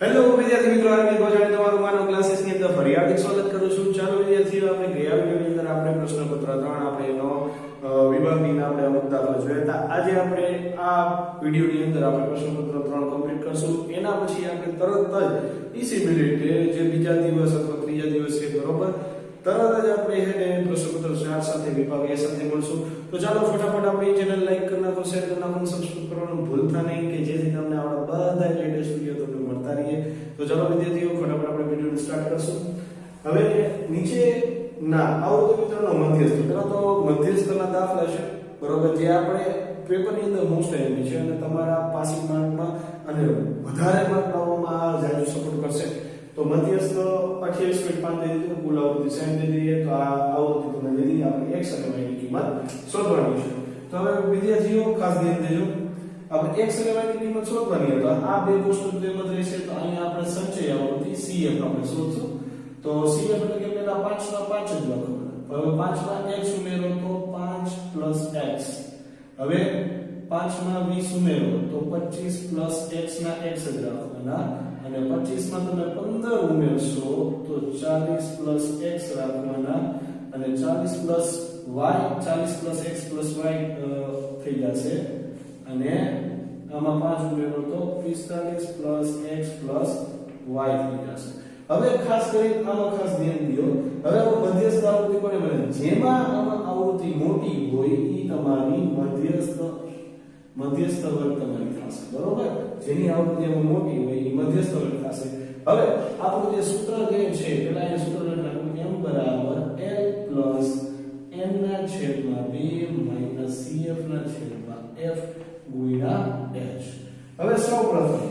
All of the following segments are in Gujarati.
હેલો વિદ્યાર્થી મિત્રો, આરકે ગોજાણી તમારું માનવ ક્લાસીસ ની અંદર ફરી હાર્દિક સ્વાગત કરું છું. ચાલો વિદ્યાર્થીઓ, આપણે ગયા વિડિયોની અંદર આપણે પ્રશ્નપત્ર 3 આપણે એનો વિભાગની આપણે અમુક દાખલા જોયા હતા. આજે આપણે આ વિડિયોની અંદર આપણે પ્રશ્નપત્ર 3 કમ્પ્લીટ કરશું. એના પછી આપણે તરત જ ઇસી મિનિટે જે બીજા દિવસ અથવા ત્રીજા દિવસ છે, બરોબર, તરત જ આપણે એને પ્રશ્નપત્ર 4 સાથે વિભાગ એ સાથે મળશું. તો ચાલો ફટાફટ આપણી ચેનલ લાઈક કરી નાખો, શેર કરી નાખો, સબસ્ક્રાઇબ કરવાનું ભૂલતા નહીં કે જેથી તમને આપણા બધા લેટેસ્ટ વિડિયો તમને મળતા રહે. તો ચાલો વિદ્યાર્થીઓ, ફટાફટ આપણે વિડિયોને સ્ટાર્ટ કરશું. હવે નીચે ના આવૃત્તિ વિતરણનો મધ્યસ્થ, પેલા તો મધ્યસ્થના દાખલા છે, બરોબર, જે આપણે પેપરની અંદર મોસ્ટ આઈએમપી છે અને તમારા પાસિંગ માર્કમાં અને વધારે માર્ક લાવવામાં જાજુ સપોર્ટ કરશે. તો મધ્યસ્થ 28.5 દે દીધું, કુલ આવૃત્તિ 60 દે દઈએ તો આ આવૃત્તિ તમને દે દીધી. આપણે x અને y ની કિંમત શોધવાની છે. તો હવે વિદ્યાર્થીઓ ખાસ ધ્યાન દેજો, આપણે x અને y ની કિંમત શોધવાની છે. તો આ બે કોષ્ટક જેમ જ રહેશે. તો અહીંયા આપણે સંચય આવૃત્તિ CF આપણે શોધશું. તો CF એટલે કે પેલા 5 ના 5 જ લખો. હવે 5 માં x ઉમેરો તો 5 x. હવે 5 માં 20 ઉમેરો તો 25 x ના x જ રાખવાના. અને 25 માં તમે 15 ઉમેરશો તો 40 x રાખવાના. અને 40 x y થઈ જશે. અને આમાં 5 ઉમેરો તો 45 x y થઈ જશે. હવે ખાસ કરી આમાં ખાસ ધ્યાન દો. હવે મધ્યસ્થ આવૃત્તિ કોને મળે? જેમાં આમાં આવૃત્તિ મોટી હોય એ તમારી મધ્યસ્થ વર્ગ તમારી થશે, બરોબર. જેની આવૃત્તિ મોટી હોય એ મધ્યસ્થ વર્ગ થશે. હવે આપણું જે સૂત્ર જે છે, પેલા એ સૂત્ર લખવાનું m બરાબર l પ્લસ n ના છેદમાં 2 માઈનસ cf ના છેદમાં f ગુણ્યા h. હવે સૌપ્રથમ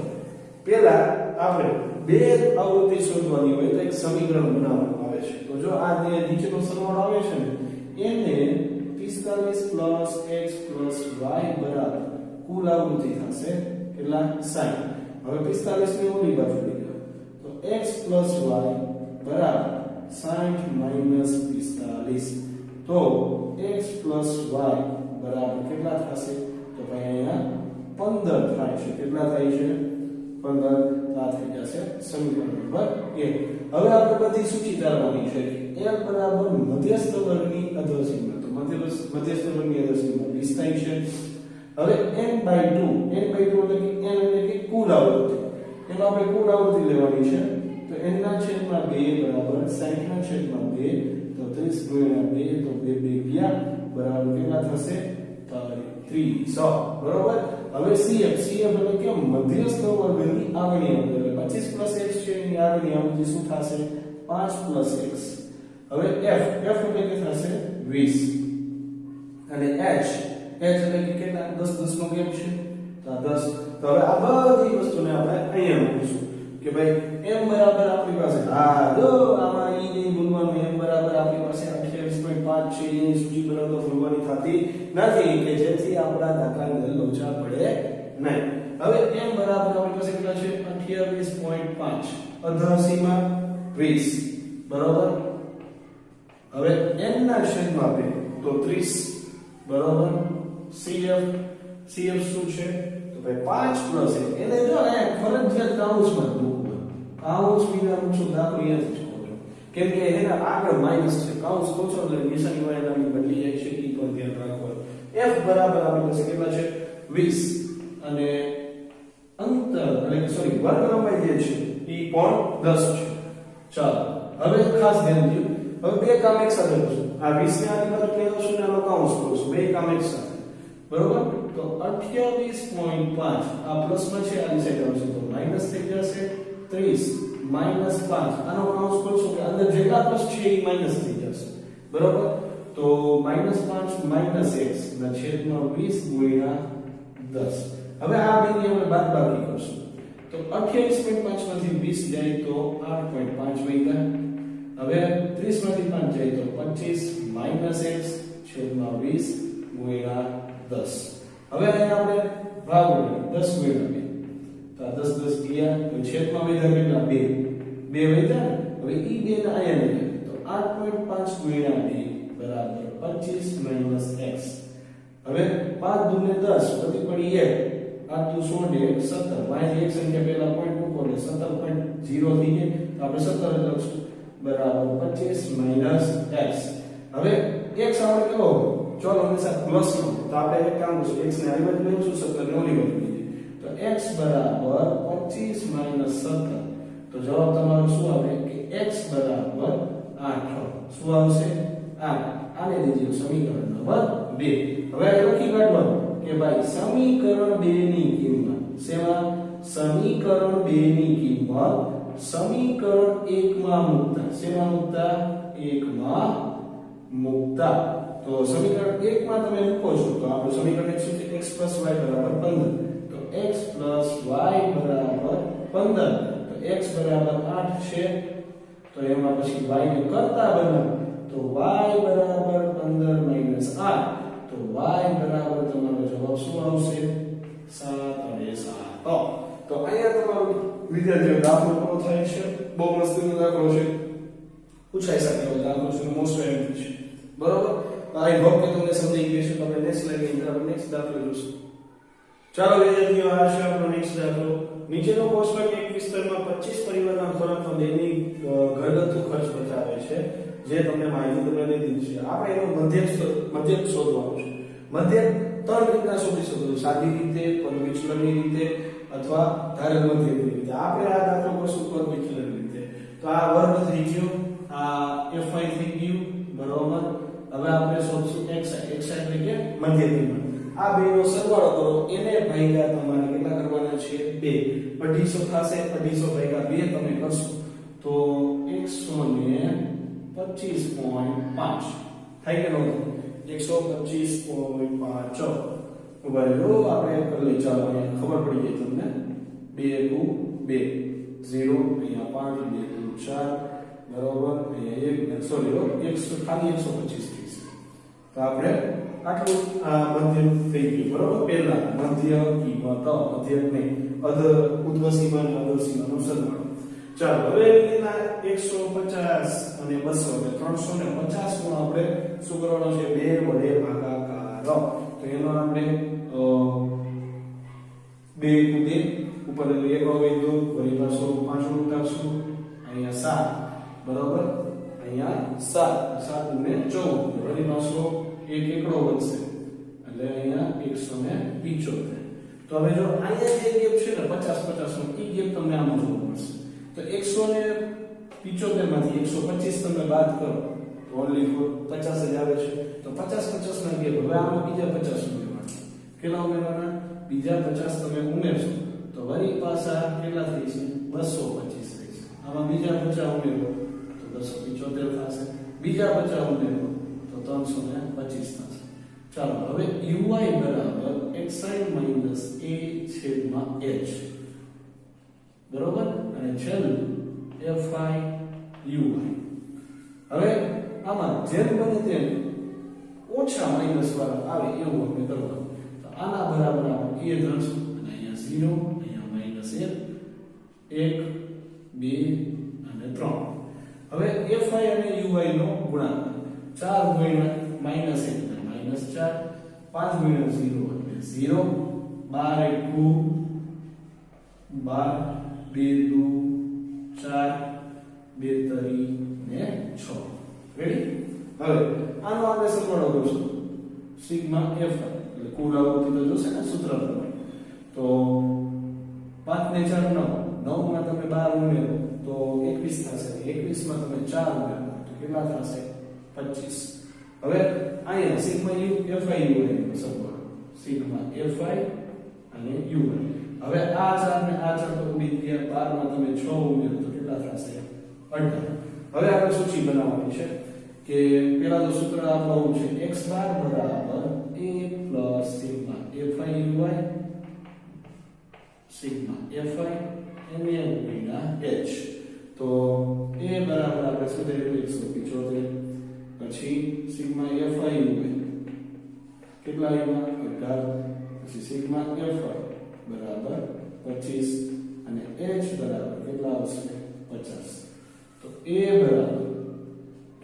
પેલા આપણે બે આવૃત્તિ શોધવાની હોય તો એક સમીકરણ બનાવવામાં આવે છે. તો જો આ જે નીચેનો સરવાળો આવે છે ને, એને 45 x y બરાબર કુલ આવૃત્તિ થશે કેટલા? 60. હવે 45 ને ઓલી બાજુ લઈ જાઓ તો x y બરાબર 60 માઈનસ 45. તો x y બરાબર કેટલા થશે? તો ભાઈ અહીંયા 15 થાય છે. કેટલા થાય છે? 15. આ થઈ જશે સમીકરણ નંબર 1. હવે આપણે બધી સૂચિ તારવાની છે. l બરાબર મધ્યસ્થ વર્ગની અધોસીમા. તો મધ્યસ્થ વર્ગની અધોસીમા 20 થાય છે. હવે n/2 એટલે કે n એટલે કે કુલ આવૃત્તિ. એમાં આપણે કુલ આવૃત્તિ લેવાની છે. તો n ના છેદમાં 2 બરાબર 60 ના છેદમાં 2 તો 30 ગુણ્યા 2 તો 2 ગયા બરાબર કેટલા થશે? 300, બરોબર. હવે cf એટલે કે મધ્યસ્થ વર્ગની આગળની આવૃત્તિ. 25 x છે એની આગળની આવૃત્તિ શું થશે? 5 x. હવે f એટલે કે થશે 20. અને h એટલે કે કેટલા? 10 નો ગેપ છે તો 10. તો હવે આ બધી વસ્તુને આપણે અહીંયા મૂકીશું કે ભાઈ m બરાબર આપણી પાસે જો આમાં ઈ નહીં ભૂલવાનું. m બરાબર આપણી પાસે 28.5 છે. એની સૂચિ બનાવતો ભૂલવાની થતી નથી કે જેથી આપણા દાખલાની અંદર લોચા પડે નહીં. હવે m બરાબર આપણી પાસે કેટલા છે? 28.5 અધોસીમા 20, બરોબર. હવે n ના છેદમાં 2 તો 30, બરોબર. cf શું છે? તો ભાઈ 5 1. એને જો અહીંયા ફરજિયાત કાઉન્સમાં મૂકવું. કાઉન્સ વિના મૂકશો દાખલો અહીંયા જ કરો. કેમ કે એના આગળ માઈનસ છે. કાઉન્સ કોચો એટલે નિશાની વાળા નામની બદલી જાય છે. એ પર ધ્યાન રાખવાનું. f બરાબર આપણી પાસે કેટલા છે? 20. અને અંતર એટલે સોરી વર્ગ લંબાઈ જે છે એ કોણ 10 છે. ચાલો હવે ખાસ ધ્યાન દો. હવે બે કામ એક સાથે કરશું. આ 20 ને આની બાજુ લઈ આવશું ને આનો કાઉન્સ કરશું. બે કામ એક સાથે, બરોબર. તો 28.5 આ પ્લસમાં છે, આની સાઈડ આવશે તો માઈનસ થઈ જશે. 30 માઈનસ 5 આનો કાઉન્સ કરશું કે અંદર જેટલા પ્લસ છે એ માઈનસ થઈ જશે, બરોબર. તો -5 માઈનસ x ના છેદમાં 20 ગુણ્યા 10. હવે આ બેની આપણે બાદબાકી કરશું. તો 28.5 માંથી 20 જાય તો 8.5 વધ્યા. હવે 30 માંથી 5 જાય તો 25 માઈનસ x છેદમાં 20 ગુણ્યા 10. હવે અહીંયા આપણે ભાગ લઈએ 10 ગુણ્યા 2 તો આ 10 10 ગયા. તો છેદમાં વધ્યા કેટલા? 2 વધ્યા ને. હવે ઈ 2 ને અહીંયા લઈએ તો 8.5 ગુણ્યા 2 બરાબર 25 માઈનસ x. હવે 5 દૂને 10 પ્રતિ પડી 1 8 દુ 16 17. માઈનસ એક સંખ્યા પહેલા પોઈન્ટ મૂકો એટલે 17.0 થઈ જાય તો આપણે 17 લખશું બરાબર 25 માઈનસ x. હવે x આપણે કેવો ચલો હંમેશા પ્લસ નો, તો આપણે એક કામ કરીશું, x ને આ બાજુ લઈશું, 17 ને ઓલી બાજુ લઈએ, તો x બરાબર 25 માઈનસ 17, તો જવાબ તમારો શું આવે કે x બરાબર 8. શું આવશે 8. આને લીધે સમીકરણ નંબર 2. હવે આ લખી કાઢવાનું કે ભાઈ સમીકરણ 2 ની કિંમત શેમાં, સમીકરણ 2 ની કિંમત સમીકરણ 1 માં મૂકતા, શેમાં મૂકતા 1 માં મૂકતા. તો સમીકરણ 1 માં તમે મૂકો છો તો આપણું સમીકરણ શું છે, x + y બરાબર 15, તો x + y બરાબર 15, તો x બરાબર 8 છે, તો એમાં પછી y ને કરતા બનાવો, તો y બરાબર 15 માઈનસ 8, તો y બરાબર તમારો જવાબ શું આવશે 7 અને 7. તો અહીંયા તમારો વિદ્યાર્થીઓ દાખલો પૂરો થાય છે. બહુ મસ્તીનો દાખલો છે, પૂછાઈ શકે એવો દાખલો છે, મોસ્ટ એમ્પી છે, બરોબર. આઈ હોપ કે તમને સમજી ગયું છે. તો આપણે નેક્સ્ટ સ્લાઇડ ની અંદર આપણે નેક્સ્ટ દાખલો જોઈશું. ચાલો વિદ્યાર્થીઓ, આ છે આપણો નેક્સ્ટ દાખલો. નીચેનો કોષ્ટક એક વિસ્તારમાં 25 પરિવારના ખોરાકનો દૈનિક ઘરગથ્થુ ખર્ચ બતાવે છે, જે તમને માહિતી તમને દીધી છે. આપણે એનો મધ્યક શોધવાનો છે. મધ્યક ત્રણ રીતના શોધી શકો છો, સાદી રીતે, પદ વિચલનની રીતે અથવા ધારેલ મધ્યકની રીતે. આપણે આ દાખલો કરશું પદ વિચલનની રીતે. તો આ વર્ગ થઈ ગયો, આ fi થઈ ગયું, બરોબર. હવે આપણે શોધશું xi એટલે કે મધ્યક કિંમત. આ બેનો સરવાળો કરો, એને ભાગ્યા તમારે કેટલા કરવાના છે 2, 250 થશે, 250 ભાગ્યા 2 તમે કરશો તો 125.5 થાય કે ન 125.5. ઉભા રહ્યો, આપણે કરી લઈ. ચાલો અહીંયા ખબર પડી ગઈ તમને. 2 2 0 અહીંયા 5 2 4 બરોબર. અહીંયા 1 સોરી 100 ખાલી 125 થઈ છે. તો આપણે આટલું મધ્યક થઈ ગયું, બરોબર. પહેલા મધ્ય કિંમત, મધ્યક નહીં, ઉદ્ધ્વ સીમા અને અધર સીમાનો સરવાળો. ચાલો હવે એના 150 અને 200 એટલે 350 નો આપણે શું કરવાનો છે, 2 વડે ભાગાકાર. તો એનો આપણે 2 ઉપર 1 આવે તો વળી પાછો 5 ઉતારશું, અહીંયા 7 બરોબર, અહીંયા 7 ને 14 વળી પાછો 1 એકડો વધશે એટલે અહીંયા 175. તો હવે જો અહીંયા જે ગેપ છે ને 50 50 નો, એ ગેપ તમને આમાં જોવા મળશે. તો 175 માંથી 125 તમે બાદ કરો તો ઓન્લી 50 જ આવે છે. તો 50 50 ના ગેપ. હવે આમાં બીજા 50 ઉમેરવાના. કેટલા ઉમેરવાના? બીજા 50 તમે ઉમેરશો તો વળી પાછા કેટલા થઈ છે, 225 થઈ છે. આમાં બીજા 50 ઉમેરો તો 275 થશે, બીજા 50 ઉમેરો તો 325 થશે. ચાલો હવે uy બરાબર xi માઈનસ a છેદમાં h, બરોબર. અને છેલ્લું fi uy. હવે આમાં જેમ બને તેમ ઓછા માઈનસ વાળા આવે એવું આપણે કરવાનું. તો આના બરાબર આપણે a ધરશું અને અહીંયા 0, અહીંયા -1 2 અને 3. હવે fi અને uy નો ગુણાકાર 4 ગુણ્યા -1 એટલે -4, 5 ગુણ્યા 0 એટલે 0, 12 12 2 2 4 2 3 ને 6. રેડી? હવે આનો આપણે સરવાળો કરશું, સિગ્મા fi એટલે કુલ આવૃત્તિ તો જોશે ને સૂત્ર પ્રમાણે. તો 5 ને 4 9, 9 માં તમે 12 ઉમેરો તો 21 થશે, 21 માં તમે 4 ઉમેરો તો કેટલા થશે 25. હવે અહીંયા સિગ્મા fi uy નો સરવાળો, સિગ્મા fi અને uy. હવે આ 4 ને આ 4 તો ઉડી ગયા, 12 માં તમે 6 ઉમેરો તો કેટલા થશે 18. હવે આપણે સૂચિ બનાવવાની છે કે પહેલા તો સૂત્ર આપણું છે x બાર બરાબર a sigma fi uy sigma fi એને ગુણ્યા h. તો a બરાબર આપણે શું થઈ 175, પછી સિગ્મા fi uy કેટલા આવ્યા 18, પછી સિગ્મા fi બરાબર 25 અને h બરાબર કેટલા આવશે 50. તો a બરાબર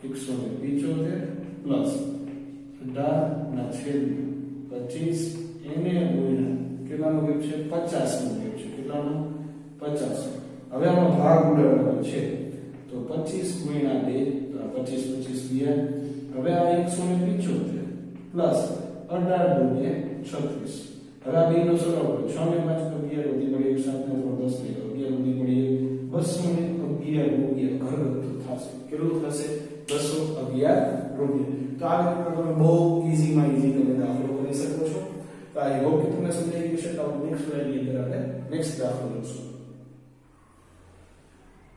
175 પ્લસ 18 ના છેદમાં 25 એને ગુણ્યા કેટલાનો ગેપ છે 50 નો ગેપ છે, કેટલાનો 50. હવે આનો ભાગ ઉડાડવાનો છે તો 25 ગુણ્યા 2 તો 25 25 ગયા. હવે આ 175 પ્લસ 18 ગુણ્યા 36. હવે આ બેનો સરવાળો 6 ને 5 11 વધી પડી 7 ને 3 10 11 વધી પડી 211 રૂપિયા ઘરગથ્થુ થશે. કેટલું થશે? 211 રૂપિયા. તો આ રીતે તમે બહુ ઈઝીમાં ઈઝી તમે દાખલો કરી શકો છો. તો આઈ હોપ કે તમને સમજાઈ ગયું છે. તો નેક્સ્ટ સ્લાઇડની અંદર આપણે નેક્સ્ટ દાખલો જોઈશું.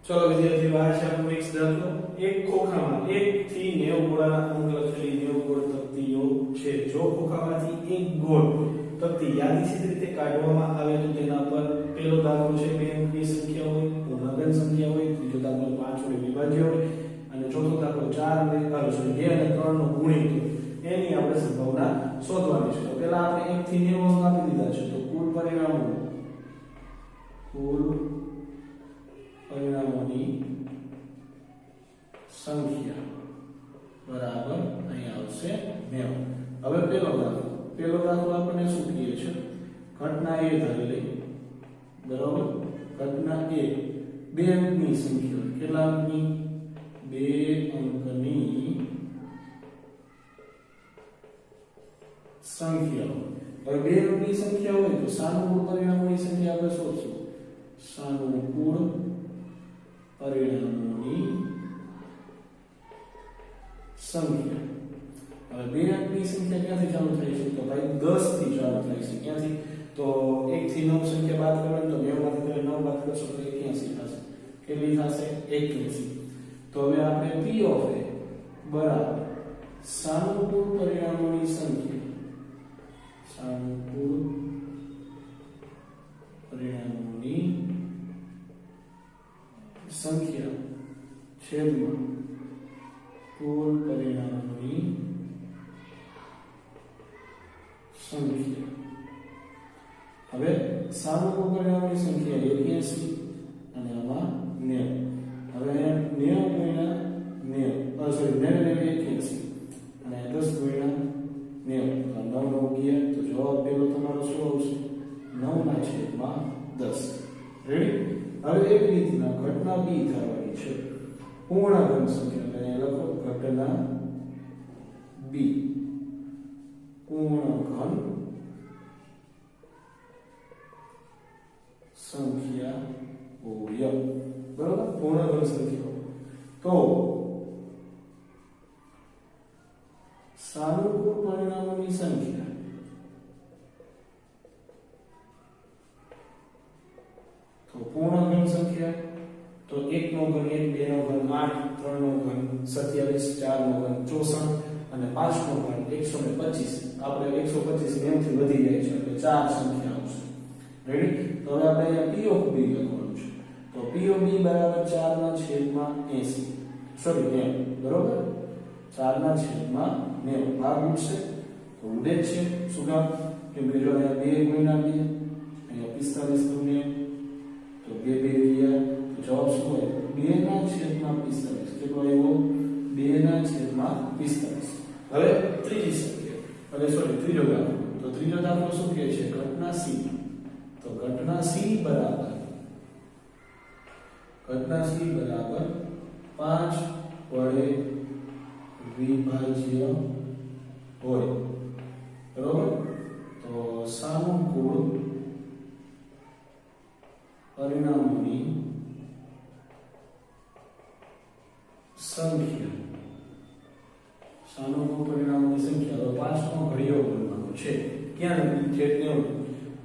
ચલો વિદ્યાર્થીઓ, આ છે આપણો નેક્સ્ટ દાખલો. એક ખોખામાં 1 થી 90 ગોળાના અંક લખેલી 90 ગોળ તકતીઓ છે. જો ખોખામાંથી એક ગોળ તકતી યાદીશીત રીતે કાઢવામાં આવે તો તેના પર પહેલો દાખલો છે 2 અંકની સંખ્યા હોય, પૂર્ણાંક સંખ્યા હોય, ત્રીજો દાખલો 5 હોય, વિભાજ્ય હોય, અને ચોથો દાખલો 4 અને 2 અને 3 નો ગુણિત એની આપણે સંભાવના શોધવાની છે. તો પહેલા આપણે 1 થી 90 આપી દીધા છે. તો કુલ પરિણામોની સંખ્યા બરાબર અહીં આવશે 90. હવે પહેલો દાખલો આપણે શું કહીએ છે? ઘટના A ધારી લઈએ. બરાબર, ઘટના A 2 અંકની સંખ્યા. કેટલા અંકની? 2 અંકની સંખ્યા. હવે 2 અંકની સંખ્યા હોય તો સાનુકૂળ પરિણામોની સંખ્યા આપણે શોધશું. સાનુકૂળ પરિણામોની સંખ્યા. હવે 2 અંકની સંખ્યા ક્યાંથી ચાલુ થાય છે? તો ભાઈ 10 થી ચાલુ થાય છે. ક્યાંથી? તો 1 થી 9 સંખ્યા બાદ કરવાની તો 90 માંથી 9 બાદ કરશો તો 81 થશે. કેટલી થશે? 81. તો હવે આપણે P ઓફ A બરાબર સાનુકૂળ પરિણામોની સંખ્યા. સાનુકૂળ પરિણામોની સંખ્યા છેદમાં કુલ પરિણામોની સંખ્યા. હવે સાનુકૂળ પરિણામોની સંખ્યા 81 અને આમાં 90. હવે 90 ગુણ્યા 90 સોરી 81 અને 10 ગુણ્યા 90 9 ગયા તો જવાબ પેલો તમારો શું આવશે? 9/10. રેડી? હવે એવી રીતના ઘટના B ધારવાની છે. પૂર્ણાંક સંખ્યા એટલે લખો ઘટના B પૂર્ણાંક સંખ્યા હોય. બરાબર, પૂર્ણાંક સંખ્યા. તો સાનુકૂળ પરિણામોની સંખ્યા તો પૂર્ણાંક સંખ્યા તો 1 નો ઘન 1, 2 નો ઘન 8, 3 નો ઘન 27, 4 નો ઘન 64 અને 5 નો ઘન 125. આપણે 125 એમથી વધી જાય છે એટલે 4 સંખ્યા આવશે. રેડી? તો હવે આપણે અહીંયા P of B લખવાનું છે. તો P of B બરાબર 4/80. સોરી 90. બરોબર, 4/90 ભાગ ઉડશે તો ઉડે જ છે. શું કામ? કેમ કે જો અહીંયા 2 ગુણ્યા 2 અહીંયા 45 ગુણ્યા તો 2 ગયા તો જવાબ શું હોય? 2/45. કેટલો આવ્યો? 2/45. હવે ત્રીજી સંખ્યા એટલે સોરી ત્રીજો દાખલો. તો ત્રીજો દાખલો શું કહે છે? ઘટના C. તો ઘટના C બરાબર 5 વડે વિભાજ્ય હોય. બરોબર? તો સાનુકૂળ પરિણામોની સંખ્યા. સાનુકૂળ પરિણામોની સંખ્યા તો 5 નો ઘડિયો બનવાનો છે. ક્યાં છે? 90.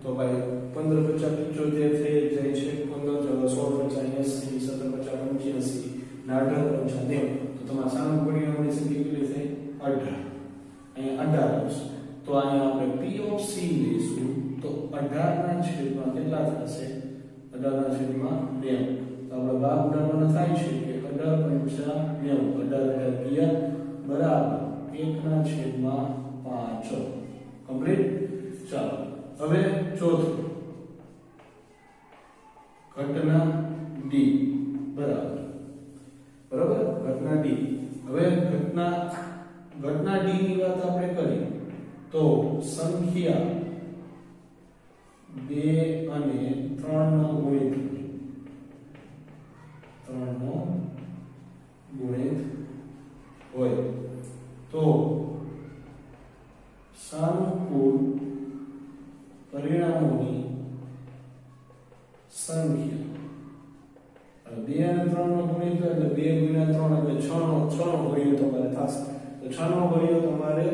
તો ભાઈ 15 50 75 થઈ જાય છે. 15 16 50 80 17 50 85 ના 18 50 90. તો તમારા સાનુકૂળ પરિણામોની સંખ્યા કેટલી થઈ? 18. અહીંયા 18 આવશે. તો અહીંયા આપણે P of C લઈશું તો 18/90 કેટલા થશે? 18/90. તો આપણે ભાગ ઉડાડવાનો થાય છે કે 18 × 90 18 બરાબર 1/5. કમ્પ્લીટ. ચાલો હવે ચોથું ઘટના D બરાબર ઘટના D. હવે ઘટના D ની વાત આપણે કરી તો સંખ્યા 2 અને 3 નો ગુણિત હોય તો સાનુકૂળ પરિણામોની સંખ્યા 2 અને 3 નો ગુણ્યો એટલે 2 ગુણ્યા 3 એટલે 6 નો ગુણ્યો તમારે થશે તો 6 નો ગુણ્યો તમારે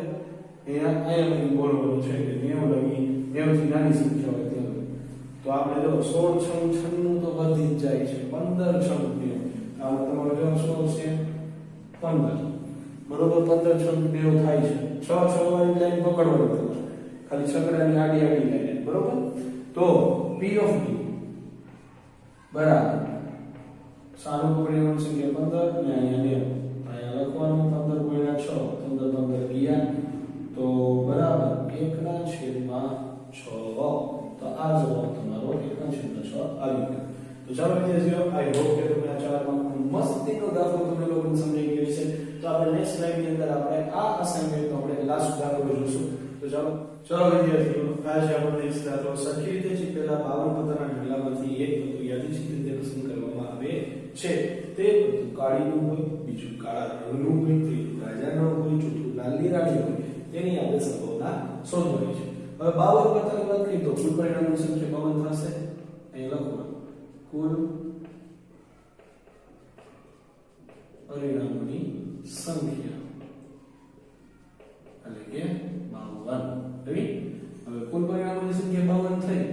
અહીંયા બોલવાનું છે કે 90 લગી 90 થી નાની સંખ્યા હોય ત્યાં તો આપણે જો 16 6 96 તો વધી જ જાય છે 15 96 આમાં તમારો જો 16 છે 15 બરોબર 15 96 થાય છે 6 6 વાળી લાઈન પકડવાની તમારે ખાલી છકડાની આડી લાઈન બરોબર તો P of D બરાબર સાનુકૂળ પરિણામ સંખ્યા 15 ને અહીંયા લખવાનું 15 ગુણ્યા 6 15 15 ગયા તો બરાબર 1/6 તો આ જવાબ તમારો 1/6 આવી ગયો તો ચાલો વિદ્યાર્થીઓ આઈ હોપ કે તમને આ 4 માર્કનો મસ્તીનો દાખલો તમને લોકોને સમજાઈ ગયો છે તો આપણે નેક્સ્ટ સ્લાઇડ ની અંદર આપણે આ અસાઇનમેન્ટનો આપણે લાસ્ટ દાખલો જોઈશું તો ચાલો વિદ્યાર્થીઓ આજે આપણે નેક્સ્ટ દાખલો સરખી રીતે છે પહેલા 52 પત્રના ઢગલામાંથી એક પત્તું યાદચ્છિક રીતે પસંદ કરવામાં આવે છે તે પત્તું કાળીનું હોય બીજું કાળા રંગનું હોય ત્રીજું રાજાનું હોય ચોથું લાલી રાણી હોય તેની આપણે સંભાવના શોધવાની છે હવે 52 પત્રની વાત કરીએ તો કુલ પરિણામોની સંખ્યા 52 થશે અહીં લખો કુલ પરિણામોની સંખ્યા એટલે કે 52 રેડી હવે કુલ પરિણામોની સંખ્યા 52 થઈ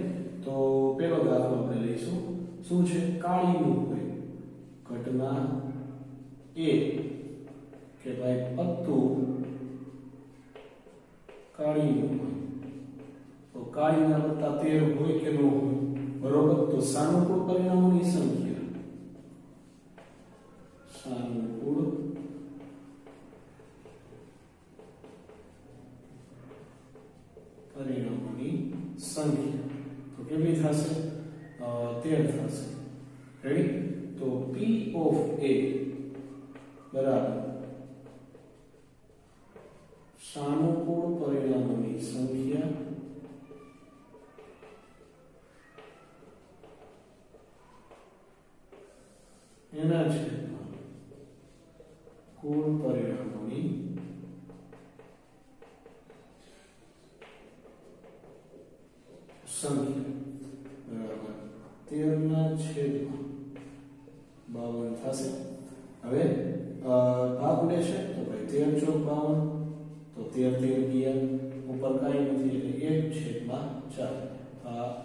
તો પહેલો દાખલો આપણે લઈશું શું છે કાળીનું હોય ઘટના એ કે ભાઈ પત્તું કાળીનું હોય તો કાળીના પત્તા 13 હોય કે ન હોય બરોબર તો સાનુકૂળ પરિણામોની સંખ્યા સાનુકૂળ પરિણામોની સંખ્યા તો કેટલી થશે 13 થશે રેડી તો P of A બરાબર સાનુકૂળ પરિણામોની સંખ્યા એના છેદમાં કુલ પરિણામોની સંખ્યા બરાબર 13 ના છેદમાં 52 થશે હવે ભાગ લેશે તો ભાઈ 13 ચોક 52 તો 13 ગયા ઉપર કાંઈ નથી એટલે 1/4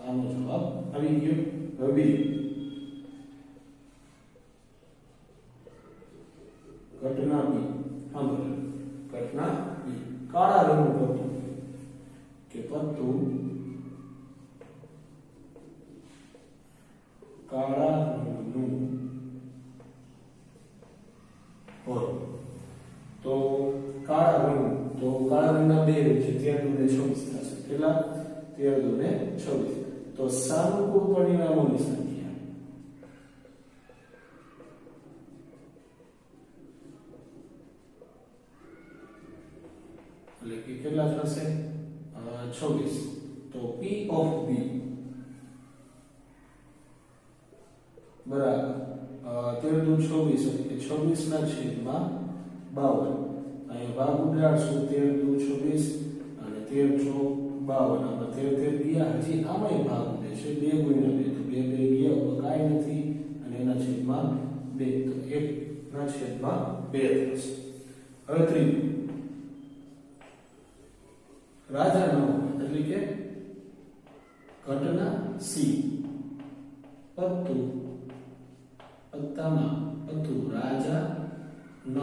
આનો જવાબ આવી ગયો હવે બીજું ઘટના બી ઘટના બી કાળા રંગનું પત્તું કે પત્તું કાળા રંગનું હોય તો કાળા રંગના બે રૂપ છે 13 × 2 = 26 થશે કેટલા 13 × 2 = 26 તો સાનુકૂળ પરિણામોની સંખ્યા એટલે કે કેટલા થશે 26 તો P of B બરાબર 13 × 2 = 26 એટલે 26 ના છેદમાં 52 અહીં ભાગ ઉડાડશું 13 × 2 = 26 અને 13 × 52 આમાં 13 ગયા હજી આમાંય ભાગ ઉડે છે 2 × 2 તો 2 ગયા ઉપર કાંઈ નથી અને એના છેદમાં 2 તો 1 ના છેદમાં 2 થશે હવે ત્રીજું રાજાનો એટલે કે ઘટના C પત્તું પત્તામાં પત્તું રાજા ન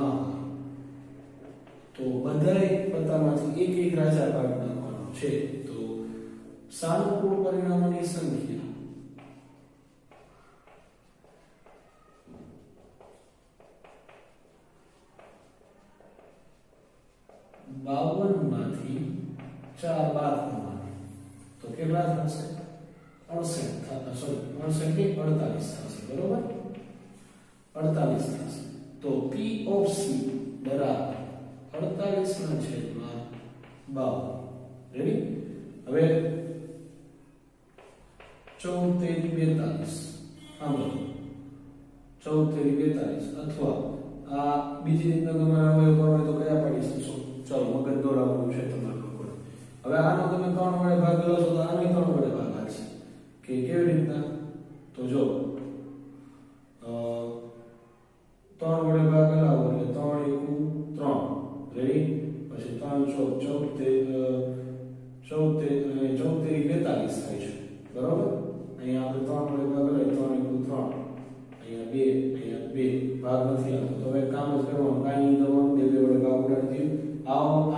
તો બધાય પત્તામાંથી એક રાજા ભાગ નાખવાનો છે તો સાનુકૂળ પરિણામોની સંખ્યા માંથી 4 બાદ કરવાના તો કેટલા થશે 48 થશે બરોબર 48 થશે તો P of C બરાબર 48 ના છેદમાં 52 રેડી હવે 14 42 14 42 અથવા આ બીજી રીતના તમારે અવયવ કરવો હોય તો કયા પાડી શકશો? ચાલો મગજ દોડાવવાનું છે તમારે લોકોને. હવે આનો તમે 3 વડે ભાગ લો છો તો આનો 3 વડે ભાગ આવશે કે કેવી રીતના? તો જો 3 વડે ભાગ લાવો એટલે 3 * 3 રેડી. પછી 3 * 14 42 થાય છે બરોબર. અહીંયા આપણે 3 વડે ભાગ લઈએ 3 * 3 અહીંયા 2 ભાગ નથી આવતો તો હવે કામ જ કરવાનું કાઈ નહીં કરવાનું 2 વડે ભાગ ઉડાડી દીધું.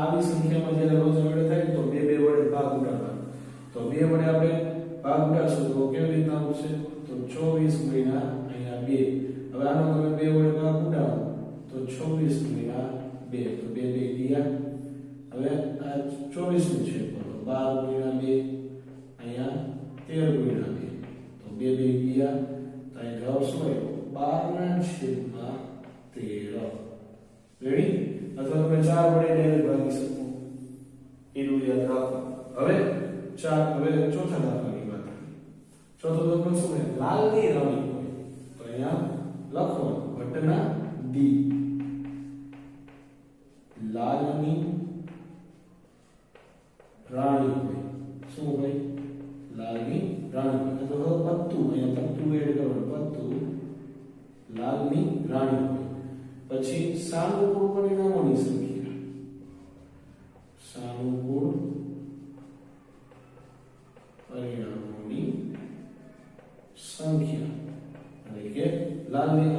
આવી સંખ્યામાં જ્યારે રોજ વડે થાય તો 2 વડે ભાગ ઉડાડવાનો. તો 2 વડે આપણે ભાગ ઉડાડશું તો કેવી રીતના આવશે? તો 24 ગુણ્યા અહીંયા 2. હવે આનો તમે 2 વડે ભાગ ઉડાડો તો 24 ગુણ્યા 2 તો 2 ગયા. હવે આ 24 નું છે તો 12 ગુણ્યા 2 અહીંયા 13 ગુણ્યા 2 તો 2 ગયા. તો અહીં જવાબ શું હોય? 12/13. રેડી? અથવા તમે 4 વડે ડાયરેક્ટ ભાગી શકો એટલું યાદ રાખો. હવે ચોથા દાખલાની વાત કરીએ. ચોથો દાખલો શું છે? લાલની રાણી હોય તો અહીંયા લખવાનું ઘટના ડી. લાલની રાણી હોય શું હોય? લાલની રાણી તો પત્તુ અહીંયા પત્તુ એડ કરવાનું પત્તુ લાલની રાણી હોય. પછી સાનુકૂળ પરિણામોની સંખ્યા સાનુકૂળ પરિણામોની સંખ્યા એટલે કે લાલની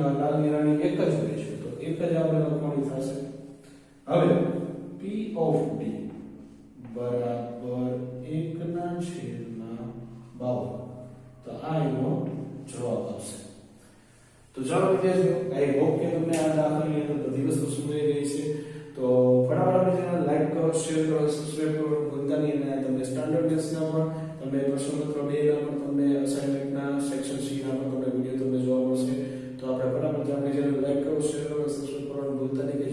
રાણી એક જ હોય છે તો એક જ આપણે લખવાની થશે. હવે P of D બરાબર 1/52 તો આ એનો જવાબ આવશે. તો ચાલો વિદ્યાર્થીઓ આઈ હોપ કે તમને આ દાખલાની અંદર બધી વસ્તુ સમજાઈ ગઈ છે. તો ફટાફટ આપણી ચેનલ લાઈક કરો, શેર કરો, સબસ્ક્રાઇબ કરો ભૂલતા નહીં. અને તમને સ્ટાન્ડર્ડ ટેસ્ટના પણ તમને પ્રશ્નપત્ર 2 ના પણ તમને અસાઇનમેન્ટના સેક્શન સી ના પણ તમને વિડિયો તમને જોવા મળશે. તો આપણે ફટાફટ આપણી ચેનલ લાઈક કરો, શેર કરો, સબસ્ક્રાઇબ કરવાનું ભૂલતા નહીં કે